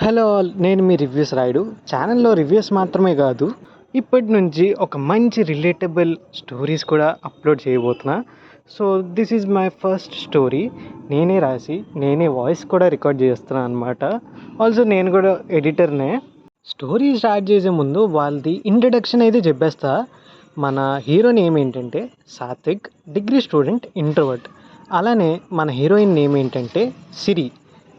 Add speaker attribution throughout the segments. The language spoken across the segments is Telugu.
Speaker 1: హలో ఆల్, నేను మీ రివ్యూస్ రాయుడు. ఛానల్లో రివ్యూస్ మాత్రమే కాదు, ఇప్పటి నుంచి ఒక మంచి రిలేటబుల్ స్టోరీస్ కూడా అప్లోడ్ చేయబోతున్నా. So this is my first story. నేనే రాసి నేనే వాయిస్ కూడా రికార్డ్ చేస్తున్నాను అనమాట. ఆల్సో నేను కూడా ఎడిటర్నే. స్టోరీ స్టార్ట్ చేసే ముందు వాళ్ళది ఇంట్రడక్షన్ అయితే చెప్పేస్తా. మన హీరో నేమ్ ఏంటంటే సాత్విక్, డిగ్రీ స్టూడెంట్, ఇంట్రోవర్ట్. అలానే మన హీరోయిన్ నేమ్ ఏంటంటే సిరి.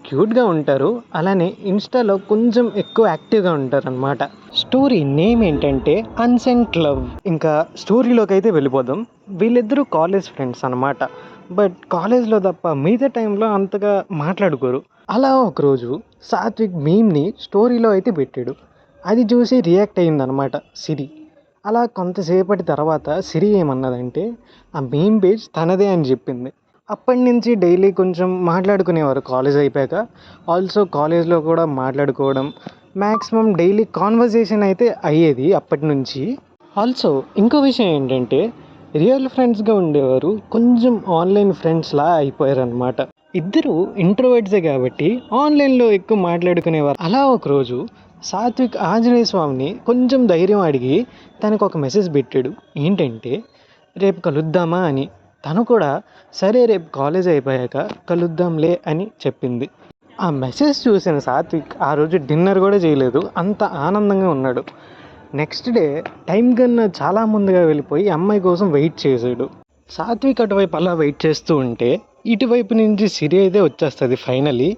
Speaker 1: క్యూట్గా ఉంటారు, అలానే ఇన్స్టాలో కొంచెం ఎక్కువ యాక్టివ్గా ఉంటారు అనమాట. స్టోరీ నేమ్ ఏంటంటే అన్సెంట్ లవ్. ఇంకా స్టోరీలోకి అయితే వెళ్ళిపోదాం. వీళ్ళిద్దరూ కాలేజ్ ఫ్రెండ్స్ అనమాట. బట్ కాలేజ్లో తప్ప మిగతా టైంలో అంతగా మాట్లాడుకోరు. అలా ఒకరోజు సాత్విక్ మీమ్ని స్టోరీలో అయితే పెట్టాడు. అది చూసి రియాక్ట్ అయిందనమాట సిరి. అలా కొంతసేపటి తర్వాత సిరి ఏమన్నదంటే ఆ మీమ్ పేజ్ తనదే అని చెప్పింది. అప్పటి నుంచి డైలీ కొంచెం మాట్లాడుకునేవారు కాలేజ్ అయిపోయాక. ఆల్సో కాలేజ్లో కూడా మాట్లాడుకోవడం, మ్యాక్సిమం డైలీ కాన్వర్జేషన్ అయితే అయ్యేది అప్పటి నుంచి. ఆల్సో ఇంకో విషయం ఏంటంటే రియల్ ఫ్రెండ్స్గా ఉండేవారు, కొంచెం ఆన్లైన్ ఫ్రెండ్స్లా అయిపోయారనమాట. ఇద్దరు ఇంట్రోవర్ట్సే కాబట్టి ఆన్లైన్లో ఎక్కువ మాట్లాడుకునేవారు. అలా ఒకరోజు సాత్విక్ ఆంజనేయ స్వామిని కొంచెం ధైర్యం అడిగి తనకు ఒక మెసేజ్ పెట్టాడు. ఏంటంటే రేపు కలుద్దామా అని. తను కూడా సరే రేపు కాలేజ్ అయిపోయాక కలుద్దాంలే అని చెప్పింది. ఆ మెసేజ్ చూసిన సాత్విక్ ఆ రోజు డిన్నర్ కూడా చేయలేదు, అంత ఆనందంగా ఉన్నాడు. నెక్స్ట్ డే టైం కన్నా చాలా ముందుగా వెళ్ళిపోయి అమ్మాయి కోసం వెయిట్ చేశాడు. సాత్విక్ అటువైపు అలా వెయిట్ చేస్తూ ఉంటే ఇటువైపు నుంచి సిరి అయితే వచ్చేస్తుంది ఫైనలీ.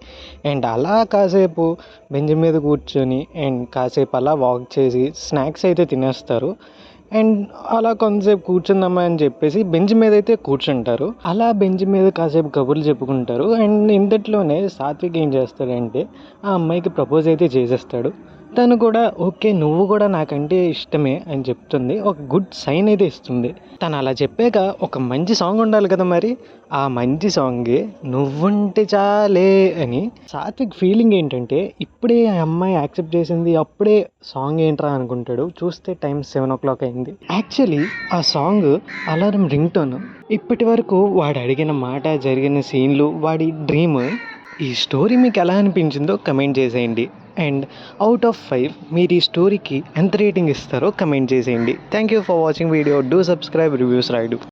Speaker 1: అండ్ అలా కాసేపు బెంచ్ మీద కూర్చొని అండ్ కాసేపు అలా వాక్ చేసి స్నాక్స్ అయితే తినేస్తారు. అండ్ అలా కొంతసేపు కూర్చుందామా అని చెప్పేసి బెంచ్ మీద అయితే కూర్చుంటారు. అలా బెంచ్ మీద కాసేపు కబుర్లు చెప్పుకుంటారు. అండ్ ఇంతట్లోనే సాత్విక్ ఏం చేస్తాడంటే ఆ అమ్మాయికి ప్రపోజ్ అయితే చేసేస్తాడు. తను కూడా ఓకే, నువ్వు కూడా నాకంటే ఇష్టమే అని చెప్తుంది. ఒక గుడ్ సైన్ అయితే ఇస్తుంది. తను అలా చెప్పాక ఒక మంచి సాంగ్ ఉండాలి కదా మరి. ఆ మంచి సాంగే నువ్వుంటే చాలే అని. సాత్విక్ ఫీలింగ్ ఏంటంటే ఇప్పుడే ఆ అమ్మాయి యాక్సెప్ట్ చేసింది, అప్పుడే సాంగ్ ఏంట్రా అనుకుంటాడు. చూస్తే టైం 7 o'clock అయింది. యాక్చువల్లీ ఆ సాంగ్ అలారం రింగ్ టోన్. ఇప్పటి వరకు వాడు అడిగిన మాట, జరిగిన సీన్లు, వాడి డ్రీమ్. ఈ స్టోరీ మీకు ఎలా అనిపించిందో కమెంట్ చేసేయండి. అండ్ అవుట్ ఆఫ్ 5 మీరు ఈ స్టోరీకి ఎంత రేటింగ్ ఇస్తారో కమెంట్ చేసేయండి. Thank you for watching video. Do subscribe reviews Rayudu.